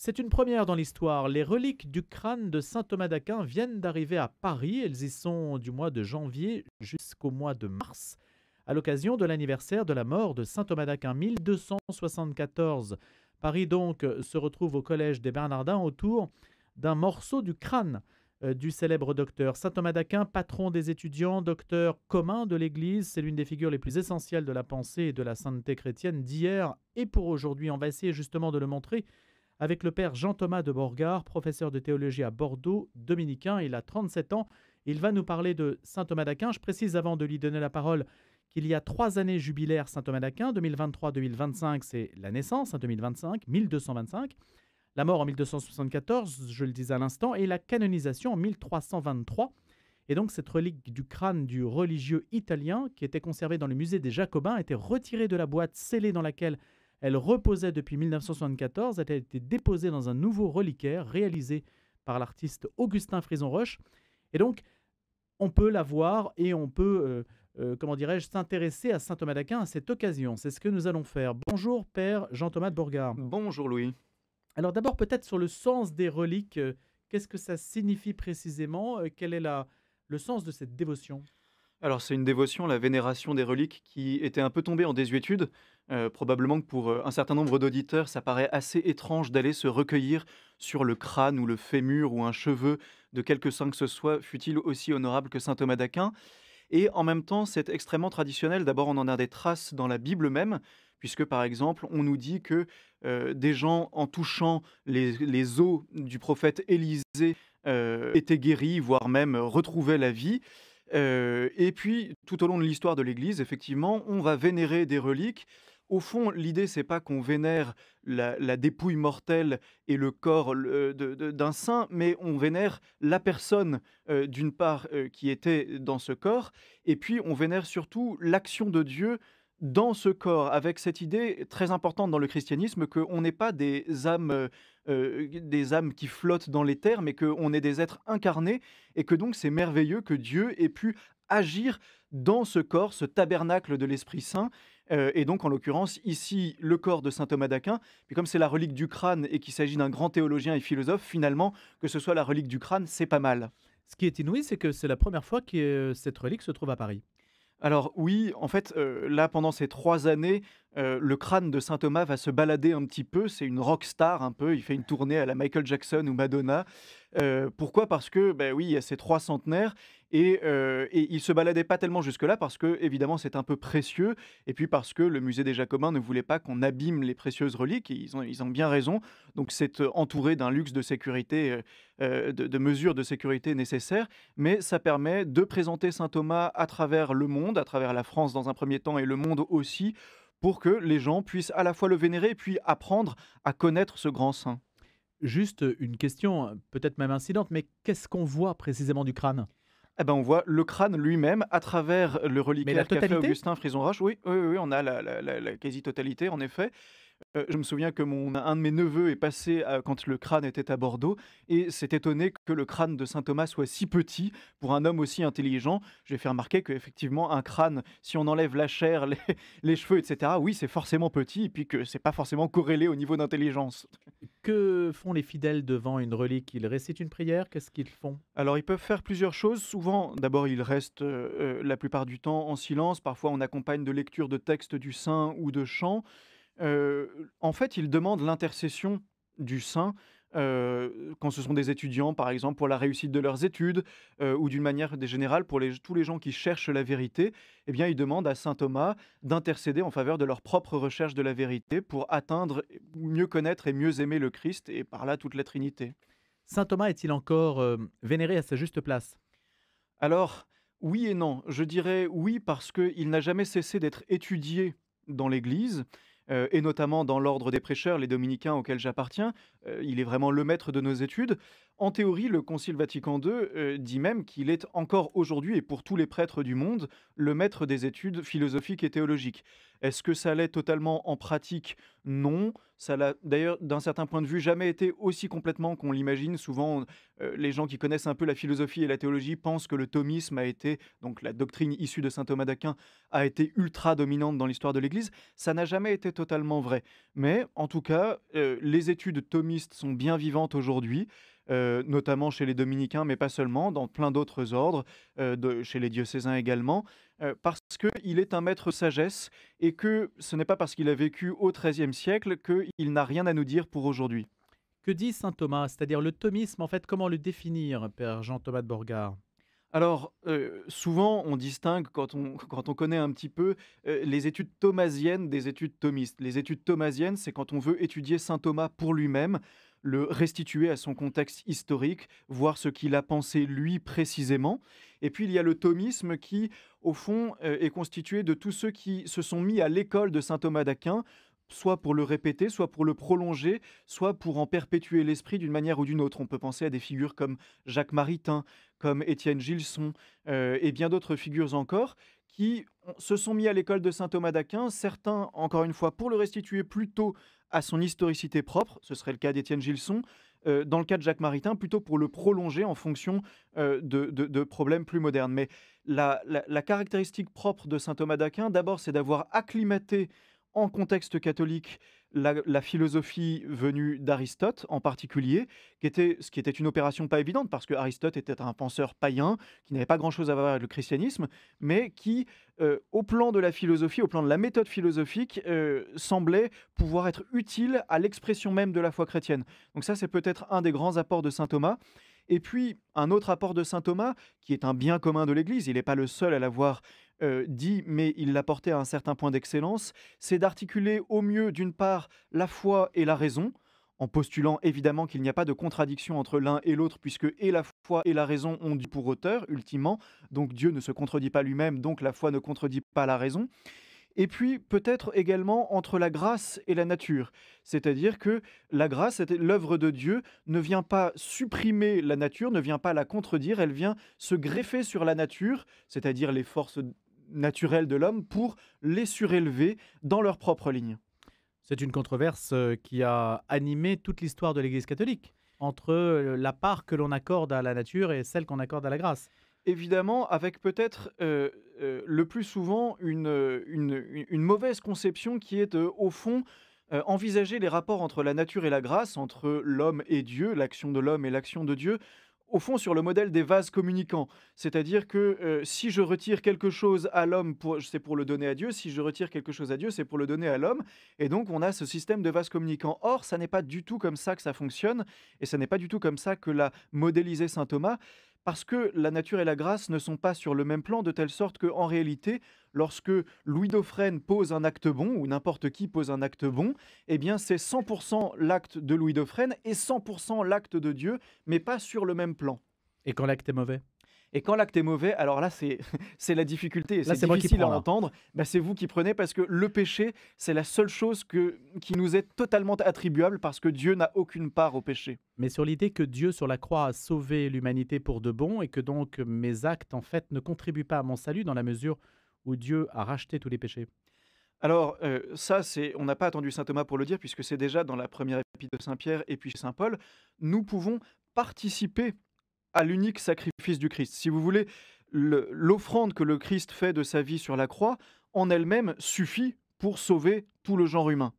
C'est une première dans l'histoire. Les reliques du crâne de saint Thomas d'Aquin viennent d'arriver à Paris. Elles y sont du mois de janvier jusqu'au mois de mars, à l'occasion de l'anniversaire de la mort de saint Thomas d'Aquin, 1274. Paris donc se retrouve au collège des Bernardins autour d'un morceau du crâne du célèbre docteur. Saint Thomas d'Aquin, patron des étudiants, docteur commun de l'Église, c'est l'une des figures les plus essentielles de la pensée et de la sainteté chrétienne d'hier et pour aujourd'hui. On va essayer justement de le montrer avec le père Jean-Thomas de Borgard, professeur de théologie à Bordeaux, dominicain. Il a 37 ans. Il va nous parler de saint Thomas d'Aquin. Je précise avant de lui donner la parole qu'il y a 3 années jubilaires saint Thomas d'Aquin. 2023-2025, c'est la naissance, 2025, 1225. La mort en 1274, je le disais à l'instant, et la canonisation en 1323. Et donc cette relique du crâne du religieux italien, qui était conservée dans le musée des Jacobins, a été retirée de la boîte scellée dans laquelle elle reposait depuis 1974. Elle a été déposée dans un nouveau reliquaire réalisé par l'artiste Augustin Frison-Roche. Et donc, on peut la voir et on peut, comment dirais-je, s'intéresser à saint Thomas d'Aquin à cette occasion. C'est ce que nous allons faire. Bonjour, père Jean-Thomas de Borgard. Bonjour Louis. Alors d'abord, peut-être sur le sens des reliques. Qu'est-ce que ça signifie précisément? Quel est le sens de cette dévotion? Alors c'est une dévotion, la vénération des reliques, qui était un peu tombée en désuétude. Probablement que pour un certain nombre d'auditeurs, ça paraît assez étrange d'aller se recueillir sur le crâne ou le fémur ou un cheveu de quelque saint que ce soit, fût-il aussi honorable que saint Thomas d'Aquin. Et en même temps, c'est extrêmement traditionnel. D'abord, on en a des traces dans la Bible même, puisque par exemple, on nous dit que des gens, en touchant les os du prophète Élisée, étaient guéris, voire même retrouvaient la vie. Et puis, tout au long de l'histoire de l'Église, effectivement, on va vénérer des reliques. Au fond, l'idée, c'est pas qu'on vénère la dépouille mortelle et le corps d'un saint, mais on vénère la personne, d'une part, qui était dans ce corps, et puis on vénère surtout l'action de Dieu dans ce corps, avec cette idée très importante dans le christianisme qu'on n'est pas des âmes qui flottent dans l'éther, mais qu'on est des êtres incarnés, et que donc c'est merveilleux que Dieu ait pu agir dans ce corps, ce tabernacle de l'Esprit Saint, et donc en l'occurrence ici le corps de saint Thomas d'Aquin. Puis comme c'est la relique du crâne et qu'il s'agit d'un grand théologien et philosophe, finalement que ce soit la relique du crâne, c'est pas mal. Ce qui est inouï, c'est que c'est la première fois que cette relique se trouve à Paris. Alors oui, en fait, là, pendant ces 3 années, le crâne de saint Thomas va se balader un petit peu. C'est une rock star un peu, il fait une tournée à la Michael Jackson ou Madonna. Pourquoi? Parce que, oui, il y a ces 3 centenaires et il se baladait pas tellement jusque-là parce que évidemment c'est un peu précieux et puis parce que le musée des Jacobins ne voulait pas qu'on abîme les précieuses reliques et ils ont bien raison. Donc c'est, entouré d'un luxe de sécurité, de mesures de sécurité nécessaires, mais ça permet de présenter saint Thomas à travers le monde, à travers la France dans un premier temps et le monde aussi, pour que les gens puissent à la fois le vénérer et puis apprendre à connaître ce grand saint. Juste une question, peut-être même incidente, mais qu'est-ce qu'on voit précisément du crâne? Eh ben, on voit le crâne lui-même à travers le Mais la reliquaire qu'a fait totalité? Augustin Frison-Roche. Oui, oui, oui, oui, on a la quasi-totalité, en effet. Je me souviens que un de mes neveux est passé quand le crâne était à Bordeaux et s'est étonné que le crâne de saint Thomas soit si petit pour un homme aussi intelligent. J'ai fait remarquer qu'effectivement, un crâne, si on enlève la chair, les cheveux, etc., oui, c'est forcément petit et puis que c'est pas forcément corrélé au niveau d'intelligence. Que font les fidèles devant une relique? Ils récitent une prière? Qu'est-ce qu'ils font? Alors, ils peuvent faire plusieurs choses. Souvent, d'abord, ils restent la plupart du temps en silence. Parfois, on accompagne de lecture de textes du saint ou de chants. En fait, ils demandent l'intercession du saint, quand ce sont des étudiants, par exemple, pour la réussite de leurs études, ou d'une manière générale pour tous les gens qui cherchent la vérité. Eh bien, ils demandent à saint Thomas d'intercéder en faveur de leur propre recherche de la vérité pour atteindre, mieux connaître et mieux aimer le Christ et par là toute la Trinité. Saint Thomas est-il encore vénéré à sa juste place? Alors, oui et non. Je dirais oui parce qu'il n'a jamais cessé d'être étudié dans l'Église, et notamment dans l'ordre des prêcheurs, les dominicains auxquels j'appartiens. Il est vraiment le maître de nos études. En théorie, le Concile Vatican II dit même qu'il est encore aujourd'hui, et pour tous les prêtres du monde, le maître des études philosophiques et théologiques. Est-ce que ça l'est totalement en pratique? Non. Ça l'a d'ailleurs, d'un certain point de vue, jamais été aussi complètement qu'on l'imagine. Souvent, les gens qui connaissent un peu la philosophie et la théologie pensent que le thomisme a été, donc la doctrine issue de saint Thomas d'Aquin, a été ultra dominante dans l'histoire de l'Église. Ça n'a jamais été c'est totalement vrai. Mais en tout cas, les études thomistes sont bien vivantes aujourd'hui, notamment chez les dominicains, mais pas seulement, dans plein d'autres ordres, chez les diocésains également, parce qu'il est un maître sagesse et que ce n'est pas parce qu'il a vécu au XIIIe siècle qu'il n'a rien à nous dire pour aujourd'hui. Que dit saint Thomas? C'est-à-dire le thomisme, en fait, comment le définir, Père Jean-Thomas de Borgard? Alors, souvent on distingue quand on connaît un petit peu, les études thomasiennes des études thomistes. Les études thomasiennes, c'est quand on veut étudier saint Thomas pour lui-même, le restituer à son contexte historique, voir ce qu'il a pensé lui précisément. Et puis il y a le thomisme qui, au fond, est constitué de tous ceux qui se sont mis à l'école de saint Thomas d'Aquin, soit pour le répéter, soit pour le prolonger, soit pour en perpétuer l'esprit d'une manière ou d'une autre. On peut penser à des figures comme Jacques Maritain, comme Étienne Gilson, et bien d'autres figures encore, qui se sont mis à l'école de saint Thomas d'Aquin, certains, encore une fois, pour le restituer plutôt à son historicité propre, ce serait le cas d'Étienne Gilson, dans le cas de Jacques Maritain, plutôt pour le prolonger en fonction de problèmes plus modernes. Mais la caractéristique propre de saint Thomas d'Aquin, d'abord, c'est d'avoir acclimaté en contexte catholique la philosophie venue d'Aristote en particulier, ce qui était une opération pas évidente parce que Aristote était un penseur païen qui n'avait pas grand-chose à voir avec le christianisme, mais qui, au plan de la philosophie, au plan de la méthode philosophique, semblait pouvoir être utile à l'expression même de la foi chrétienne. Donc ça, c'est peut-être un des grands apports de saint Thomas. Et puis, un autre apport de saint Thomas, qui est un bien commun de l'Église, il n'est pas le seul à l'avoir dit, mais il l'a porté à un certain point d'excellence, c'est d'articuler au mieux, d'une part, la foi et la raison, en postulant évidemment qu'il n'y a pas de contradiction entre l'un et l'autre, puisque et la foi et la raison ont Dieu pour auteur, ultimement, donc Dieu ne se contredit pas lui-même, donc la foi ne contredit pas la raison. Et puis peut-être également entre la grâce et la nature. C'est-à-dire que la grâce, l'œuvre de Dieu, ne vient pas supprimer la nature, ne vient pas la contredire, elle vient se greffer sur la nature, c'est-à-dire les forces naturelles de l'homme, pour les surélever dans leur propre ligne. C'est une controverse qui a animé toute l'histoire de l'Église catholique, entre la part que l'on accorde à la nature et celle qu'on accorde à la grâce. Évidemment, avec peut-être le plus souvent une mauvaise conception qui est au fond envisager les rapports entre la nature et la grâce, entre l'homme et Dieu, l'action de l'homme et l'action de Dieu, au fond sur le modèle des vases communicants. C'est-à-dire que si je retire quelque chose à l'homme, c'est pour le donner à Dieu, si je retire quelque chose à Dieu, c'est pour le donner à l'homme. Et donc on a ce système de vases communicants. Or, ça n'est pas du tout comme ça que ça fonctionne, et ça n'est pas du tout comme ça que l'a modélisé saint Thomas, parce que la nature et la grâce ne sont pas sur le même plan, de telle sorte qu'en réalité, lorsque Louis Dauphren pose un acte bon, ou n'importe qui pose un acte bon, eh bien c'est 100% l'acte de Louis Dauphren et 100% l'acte de Dieu, mais pas sur le même plan. Et quand l'acte est mauvais? Et quand l'acte est mauvais, alors là, c'est la difficulté, et Là, c'est c'est moi qui difficile à prends, là. entendre. Bah, c'est vous qui prenez parce que le péché, c'est la seule chose qui nous est totalement attribuable parce que Dieu n'a aucune part au péché. Mais sur l'idée que Dieu, sur la croix, a sauvé l'humanité pour de bon et que donc mes actes, en fait, ne contribuent pas à mon salut dans la mesure où Dieu a racheté tous les péchés. Alors, ça, on n'a pas attendu saint Thomas pour le dire, puisque c'est déjà dans la première épître de saint Pierre et puis saint Paul. Nous pouvons participer à l'unique sacrifice du Christ. Si vous voulez, l'offrande que le Christ fait de sa vie sur la croix, en elle-même, suffit pour sauver tout le genre humain.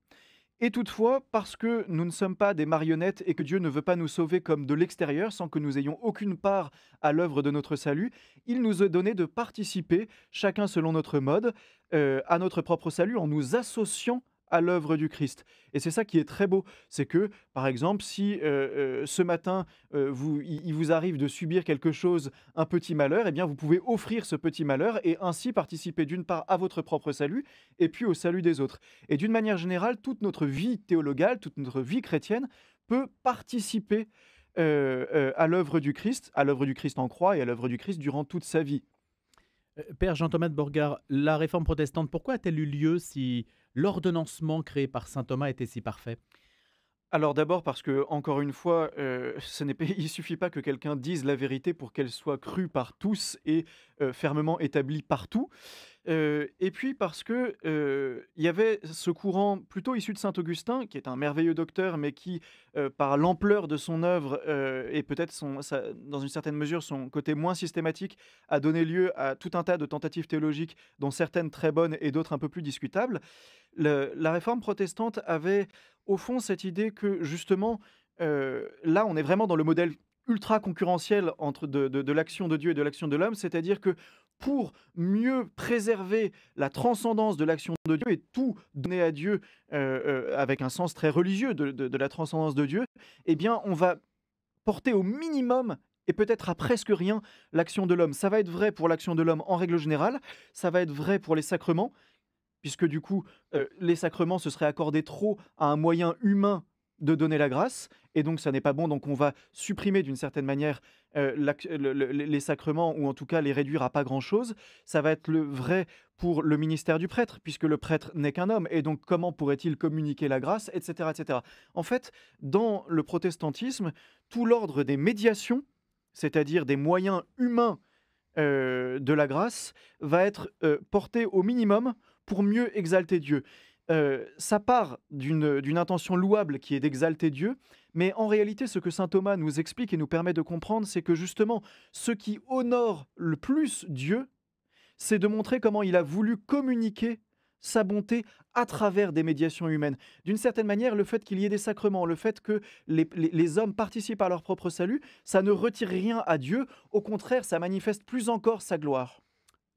Et toutefois, parce que nous ne sommes pas des marionnettes et que Dieu ne veut pas nous sauver comme de l'extérieur, sans que nous ayons aucune part à l'œuvre de notre salut, il nous est donné de participer, chacun selon notre mode, à notre propre salut en nous associant à l'œuvre du Christ. Et c'est ça qui est très beau, c'est que, par exemple, si ce matin, il vous arrive de subir quelque chose, un petit malheur, eh bien vous pouvez offrir ce petit malheur et ainsi participer d'une part à votre propre salut et puis au salut des autres. Et d'une manière générale, toute notre vie théologale, toute notre vie chrétienne peut participer à l'œuvre du Christ en croix et à l'œuvre du Christ durant toute sa vie. Père Jean-Thomas de Borgard, la réforme protestante, pourquoi a-t-elle eu lieu si l'ordonnancement créé par saint Thomas était si parfait? Alors d'abord parce que, encore une fois, il suffit pas que quelqu'un dise la vérité pour qu'elle soit crue par tous et fermement établie partout. Et puis parce que, il y avait ce courant plutôt issu de saint Augustin, qui est un merveilleux docteur, mais qui, par l'ampleur de son œuvre, et peut-être dans une certaine mesure, son côté moins systématique, a donné lieu à tout un tas de tentatives théologiques, dont certaines très bonnes et d'autres un peu plus discutables. La réforme protestante avait, au fond, cette idée que justement, là, on est vraiment dans le modèle ultra concurrentiel entre de l'action de Dieu et de l'action de l'homme, c'est-à-dire que pour mieux préserver la transcendance de l'action de Dieu et tout donner à Dieu avec un sens très religieux de la transcendance de Dieu, eh bien, on va porter au minimum et peut-être à presque rien l'action de l'homme. Ça va être vrai pour l'action de l'homme en règle générale, ça va être vrai pour les sacrements, puisque du coup, les sacrements, ce serait accorder trop à un moyen humain de donner la grâce, et donc ça n'est pas bon, donc on va supprimer d'une certaine manière les sacrements, ou en tout cas les réduire à pas grand-chose. Ça va être le vrai pour le ministère du prêtre, puisque le prêtre n'est qu'un homme, et donc comment pourrait-il communiquer la grâce, etc., etc. En fait, dans le protestantisme, tout l'ordre des médiations, c'est-à-dire des moyens humains de la grâce, va être porté au minimum pour mieux exalter Dieu. Ça part d'une intention louable qui est d'exalter Dieu, mais en réalité, ce que saint Thomas nous explique et nous permet de comprendre, c'est que justement, ce qui honore le plus Dieu, c'est de montrer comment il a voulu communiquer sa bonté à travers des médiations humaines. D'une certaine manière, le fait qu'il y ait des sacrements, le fait que les hommes participent à leur propre salut, ça ne retire rien à Dieu, au contraire, ça manifeste plus encore sa gloire.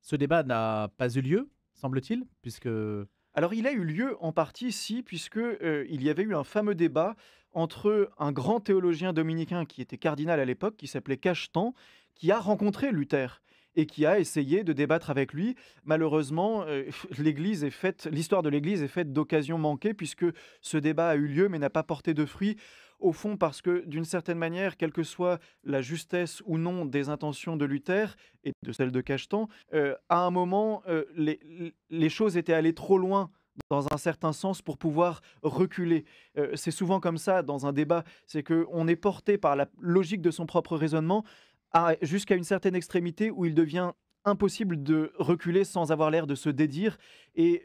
Ce débat n'a pas eu lieu, semble-t-il, puisque... Alors il a eu lieu en partie, si, puisque il y avait eu un fameux débat entre un grand théologien dominicain qui était cardinal à l'époque, qui s'appelait Cachetan, qui a rencontré Luther et qui a essayé de débattre avec lui. Malheureusement, l'histoire de l'Église est faite d'occasions manquées, puisque ce débat a eu lieu mais n'a pas porté de fruits. Au fond, parce que d'une certaine manière, quelle que soit la justesse ou non des intentions de Luther et de celles de Cachetan, à un moment, les choses étaient allées trop loin dans un certain sens pour pouvoir reculer. C'est souvent comme ça dans un débat, c'est qu'on est porté par la logique de son propre raisonnement jusqu'à une certaine extrémité où il devient impossible de reculer sans avoir l'air de se dédire. Et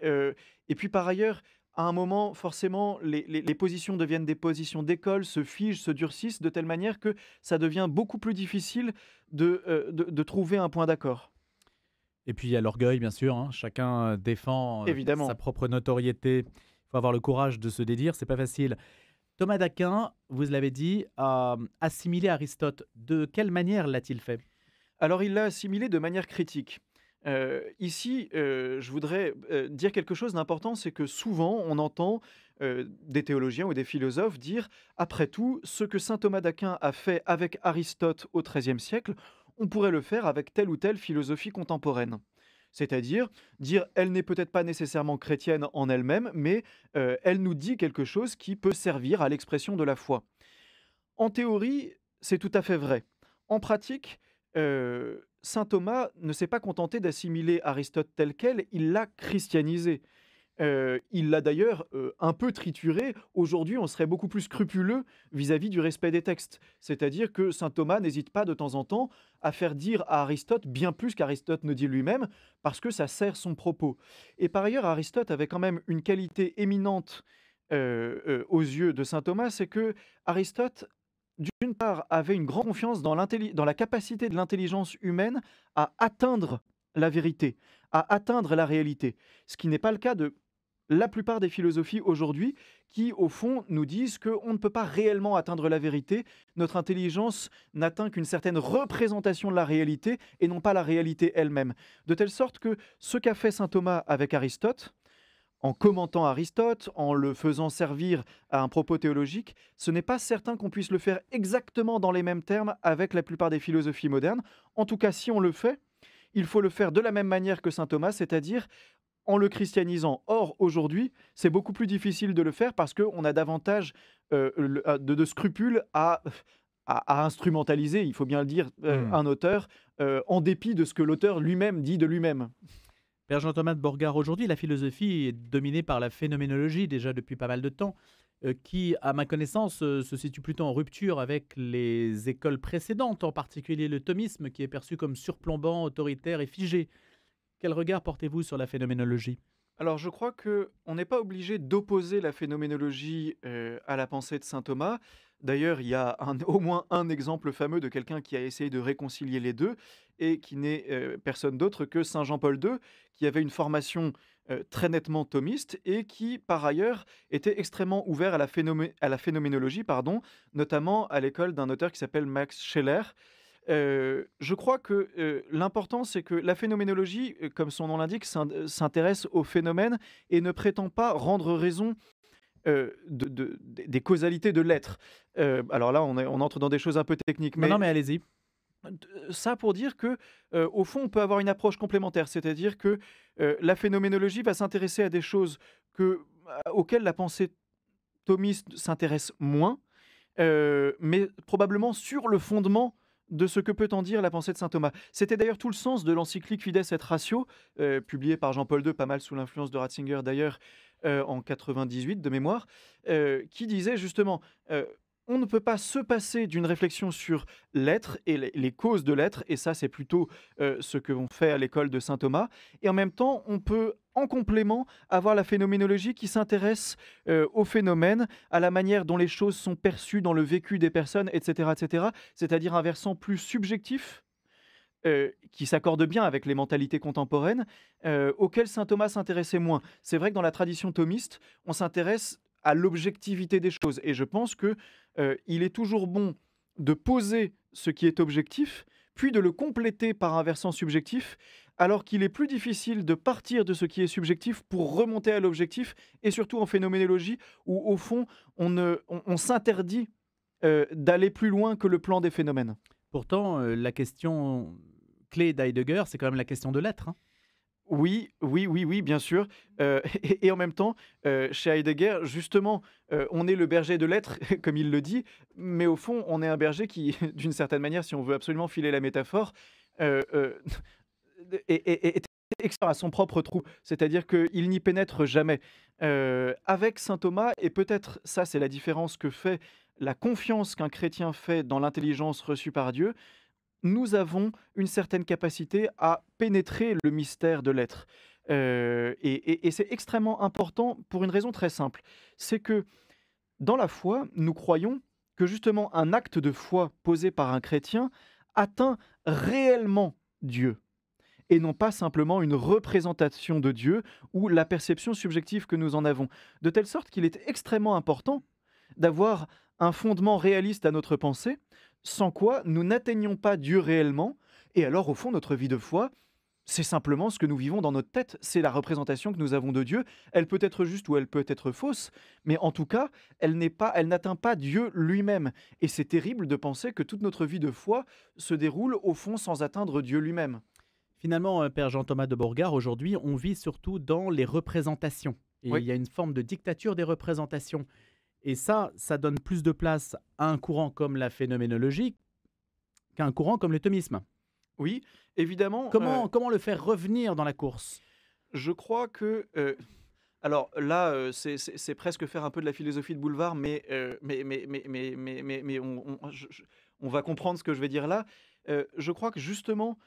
puis par ailleurs, à un moment, forcément, les positions deviennent des positions d'école, se figent, se durcissent de telle manière que ça devient beaucoup plus difficile de trouver un point d'accord. Et puis il y a l'orgueil, bien sûr, hein. Chacun défend sa Évidemment. propre notoriété. Il faut avoir le courage de se dédire, c'est pas facile. Thomas d'Aquin, vous l'avez dit, a assimilé Aristote. De quelle manière l'a-t-il fait? Alors il l'a assimilé de manière critique. Ici, je voudrais dire quelque chose d'important, c'est que souvent on entend des théologiens ou des philosophes dire, après tout, ce que saint Thomas d'Aquin a fait avec Aristote au XIIIe siècle, on pourrait le faire avec telle ou telle philosophie contemporaine. C'est-à-dire dire, elle n'est peut-être pas nécessairement chrétienne en elle-même, mais elle nous dit quelque chose qui peut servir à l'expression de la foi. En théorie, c'est tout à fait vrai. En pratique, saint Thomas ne s'est pas contenté d'assimiler Aristote tel quel, il l'a christianisé. Il l'a d'ailleurs un peu trituré. Aujourd'hui, on serait beaucoup plus scrupuleux vis-à-vis du respect des textes. C'est-à-dire que saint Thomas n'hésite pas de temps en temps à faire dire à Aristote bien plus qu'Aristote ne dit lui-même, parce que ça sert son propos. Et par ailleurs, Aristote avait quand même une qualité éminente aux yeux de saint Thomas, c'est que Aristote, d'une part, avait une grande confiance dans la capacité de l'intelligence humaine à atteindre la vérité, à atteindre la réalité. Ce qui n'est pas le cas de la plupart des philosophies aujourd'hui qui, au fond, nous disent qu'on ne peut pas réellement atteindre la vérité. Notre intelligence n'atteint qu'une certaine représentation de la réalité et non pas la réalité elle-même. De telle sorte que ce qu'a fait saint Thomas avec Aristote, en commentant Aristote, en le faisant servir à un propos théologique, ce n'est pas certain qu'on puisse le faire exactement dans les mêmes termes avec la plupart des philosophies modernes. En tout cas, si on le fait, il faut le faire de la même manière que saint Thomas, c'est-à-dire en le christianisant. Or, aujourd'hui, c'est beaucoup plus difficile de le faire parce qu'on a davantage de scrupules à instrumentaliser, il faut bien le dire, un auteur, en dépit de ce que l'auteur lui-même dit de lui-même. Père Jean-Thomas de Borgard, aujourd'hui, la philosophie est dominée par la phénoménologie déjà depuis pas mal de temps, qui, à ma connaissance, se situe plutôt en rupture avec les écoles précédentes, en particulier le thomisme, qui est perçu comme surplombant, autoritaire et figé. Quel regard portez-vous sur la phénoménologie? Alors je crois qu'on n'est pas obligé d'opposer la phénoménologie, à la pensée de saint Thomas. D'ailleurs, il y a au moins un exemple fameux de quelqu'un qui a essayé de réconcilier les 2 et qui n'est, personne d'autre que saint Jean-Paul II, qui avait une formation, très nettement thomiste et qui, par ailleurs, était extrêmement ouvert à la phénoménologie, pardon, notamment à l'école d'un auteur qui s'appelle Max Scheler. Je crois que, l'important, c'est que la phénoménologie, comme son nom l'indique, s'intéresse aux phénomènes et ne prétend pas rendre raison, des causalités de l'être. Alors là, on entre dans des choses un peu techniques, Non, non, mais mais allez-y. ça pour dire que, au fond, on peut avoir une approche complémentaire. C'est-à-dire que, la phénoménologie va s'intéresser à des choses auxquelles la pensée thomiste s'intéresse moins, mais probablement sur le fondement de ce que peut en dire la pensée de saint Thomas. C'était d'ailleurs tout le sens de l'encyclique Fides et Ratio, publiée par Jean-Paul II, pas mal sous l'influence de Ratzinger d'ailleurs, en 98 de mémoire, qui disait justement, on ne peut pas se passer d'une réflexion sur l'être et les causes de l'être, et ça c'est plutôt ce que l'on fait à l'école de saint Thomas, et en même temps on peut en complément avoir la phénoménologie qui s'intéresse aux phénomènes, à la manière dont les choses sont perçues dans le vécu des personnes, etc., etc. C'est-à-dire un versant plus subjectif, qui s'accorde bien avec les mentalités contemporaines, auquel saint Thomas s'intéressait moins. C'est vrai que dans la tradition thomiste, on s'intéresse à l'objectivité des choses, et je pense que il est toujours bon de poser ce qui est objectif, puis de le compléter par un versant subjectif, alors qu'il est plus difficile de partir de ce qui est subjectif pour remonter à l'objectif, et surtout en phénoménologie, où au fond, on s'interdit d'aller plus loin que le plan des phénomènes. Pourtant, la question clé d'Heidegger, c'est quand même la question de l'être, hein. Oui, oui, oui, oui, bien sûr. Et en même temps, chez Heidegger, justement, on est le berger de l'être, comme il le dit, mais au fond, on est un berger qui, d'une certaine manière, si on veut absolument filer la métaphore, heu, est expert à son propre trou. C'est-à-dire qu'il n'y pénètre jamais. Avec saint Thomas, et peut-être ça, c'est la différence que fait la confiance qu'un chrétien fait dans l'intelligence reçue par Dieu, nous avons une certaine capacité à pénétrer le mystère de l'être. Et c'est extrêmement important pour une raison très simple. C'est que dans la foi, nous croyons que justement un acte de foi posé par un chrétien atteint réellement Dieu et non pas simplement une représentation de Dieu ou la perception subjective que nous en avons. De telle sorte qu'il est extrêmement important d'avoir un fondement réaliste à notre pensée, sans quoi nous n'atteignons pas Dieu réellement, et alors au fond notre vie de foi, c'est simplement ce que nous vivons dans notre tête, c'est la représentation que nous avons de Dieu. Elle peut être juste ou elle peut être fausse, mais en tout cas, elle n'atteint pas Dieu lui-même. Et c'est terrible de penser que toute notre vie de foi se déroule au fond sans atteindre Dieu lui-même. Finalement, Père Jean-Thomas de Bourgard, aujourd'hui, on vit surtout dans les représentations et il Oui. y a une forme de dictature des représentations et ça donne plus de place à un courant comme la phénoménologie qu'à un courant comme le thomisme. Oui, évidemment, Comment le faire revenir dans la course? je crois que, alors là, c'est presque faire un peu de la philosophie de boulevard, mais on va comprendre ce que je vais dire là. Je crois que justement,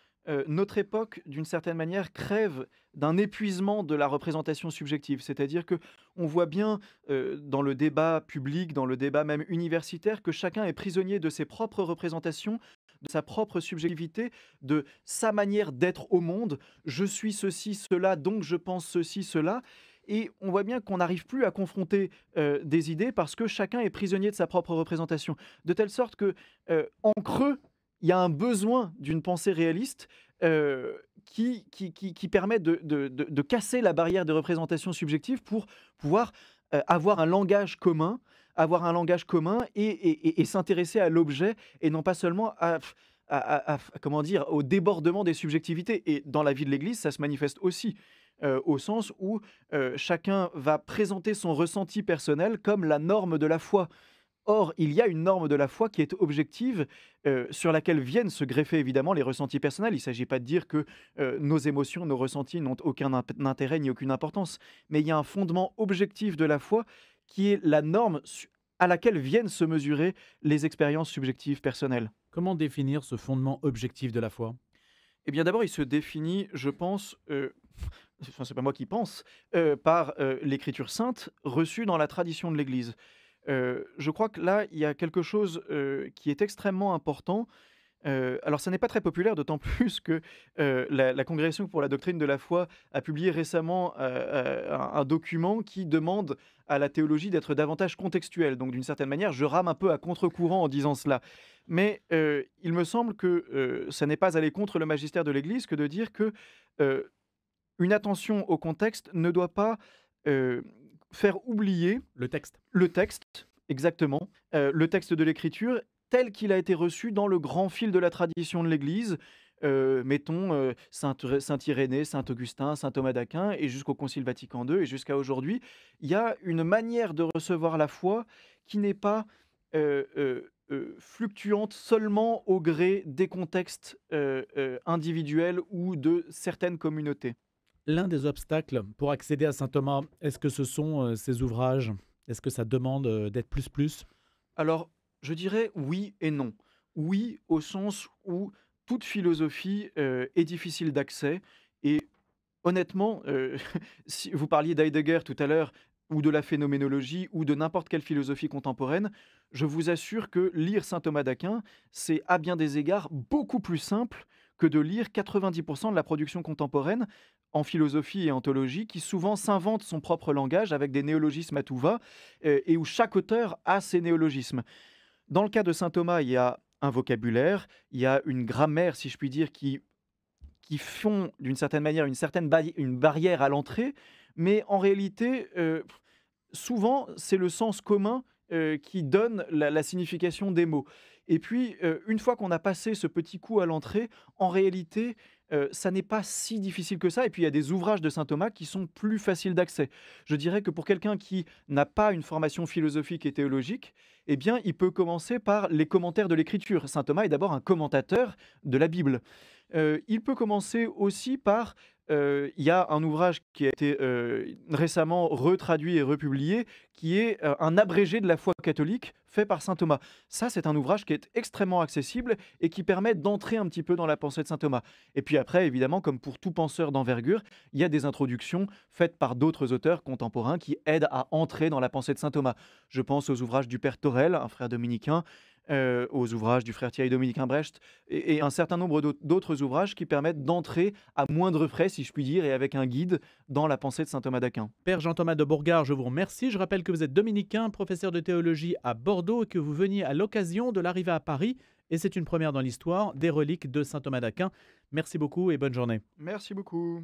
notre époque, d'une certaine manière, crève d'un épuisement de la représentation subjective. C'est-à-dire que on voit bien, dans le débat public, dans le débat même universitaire, que chacun est prisonnier de ses propres représentations, de sa propre subjectivité, de sa manière d'être au monde. Je suis ceci, cela, donc je pense ceci, cela, et on voit bien qu'on n'arrive plus à confronter, des idées parce que chacun est prisonnier de sa propre représentation. De telle sorte que, en creux, il y a un besoin d'une pensée réaliste, qui permet de casser la barrière de représentation subjective pour pouvoir, avoir un langage commun, et s'intéresser à l'objet et non pas seulement comment dire? Au débordement des subjectivités, et dans la vie de l'Église, ça se manifeste aussi, au sens où, chacun va présenter son ressenti personnel comme la norme de la foi. Or, il y a une norme de la foi qui est objective, sur laquelle viennent se greffer évidemment les ressentis personnels. Il ne s'agit pas de dire que, nos émotions, nos ressentis n'ont aucun intérêt ni aucune importance. Mais il y a un fondement objectif de la foi qui est la norme à laquelle viennent se mesurer les expériences subjectives personnelles. Comment définir ce fondement objectif de la foi? Eh bien, d'abord, il se définit, je pense, enfin, c'est pas moi qui pense, par, l'Écriture sainte reçue dans la tradition de l'Église. Je crois que là, il y a quelque chose, qui est extrêmement important. Alors ça n'est pas très populaire, d'autant plus que, la Congrégation pour la doctrine de la foi a publié récemment, un document qui demande à la théologie d'être davantage contextuelle. Donc d'une certaine manière, je rame un peu à contre-courant en disant cela. Mais, il me semble que, ça n'est pas aller contre le magistère de l'Église que de dire que, heu, une attention au contexte ne doit pas, heu, faire oublier Le texte. le texte, exactement, le texte de l'Écriture tel qu'il a été reçu dans le grand fil de la tradition de l'Église, mettons, saint Irénée, saint Augustin, saint Thomas d'Aquin et jusqu'au Concile Vatican II et jusqu'à aujourd'hui. Il y a une manière de recevoir la foi qui n'est pas, fluctuante seulement au gré des contextes, individuels ou de certaines communautés. L'un des obstacles pour accéder à saint Thomas, est-ce que ce sont ses ouvrages? Est-ce que ça demande d'être plus plus? Alors, je dirais oui et non. Oui, au sens où toute philosophie, est difficile d'accès et honnêtement, si vous parliez d'Heidegger tout à l'heure ou de la phénoménologie ou de n'importe quelle philosophie contemporaine, je vous assure que lire saint Thomas d'Aquin, c'est à bien des égards beaucoup plus simple que de lire 90 de la production contemporaine en philosophie et en théologie qui souvent s'invente son propre langage avec des néologismes à tout va, et où chaque auteur a ses néologismes. Dans le cas de saint Thomas, il y a un vocabulaire, il y a une grammaire, si je puis dire, qui font d'une certaine manière une barrière à l'entrée, mais en réalité, souvent, c'est le sens commun, qui donne la signification des mots et puis, une fois qu'on a passé ce petit coup à l'entrée, en réalité, ça n'est pas si difficile que ça et puis il y a des ouvrages de saint Thomas qui sont plus faciles d'accès. Je dirais que pour quelqu'un qui n'a pas une formation philosophique et théologique, eh bien, il peut commencer par les commentaires de l'Écriture. Saint Thomas est d'abord un commentateur de la Bible. Il peut commencer aussi par, il y a un ouvrage qui a été, récemment retraduit et republié, qui est, un abrégé de la foi catholique fait par saint Thomas. Ça, c'est un ouvrage qui est extrêmement accessible et qui permet d'entrer un petit peu dans la pensée de saint Thomas. Et puis après, évidemment, comme pour tout penseur d'envergure, il y a des introductions faites par d'autres auteurs contemporains qui aident à entrer dans la pensée de saint Thomas. Je pense aux ouvrages du père Torel, un frère dominicain, aux ouvrages du frère Thierry Dominicain Brecht et un certain nombre d'autres ouvrages qui permettent d'entrer à moindre frais, si je puis dire, et avec un guide dans la pensée de saint Thomas d'Aquin. Père Jean-Thomas de Bourgard, je vous remercie. Je rappelle que vous êtes dominicain, professeur de théologie à Bordeaux et que vous veniez à l'occasion de l'arrivée à Paris, et c'est une première dans l'histoire, des reliques de saint Thomas d'Aquin. Merci beaucoup et bonne journée. Merci beaucoup.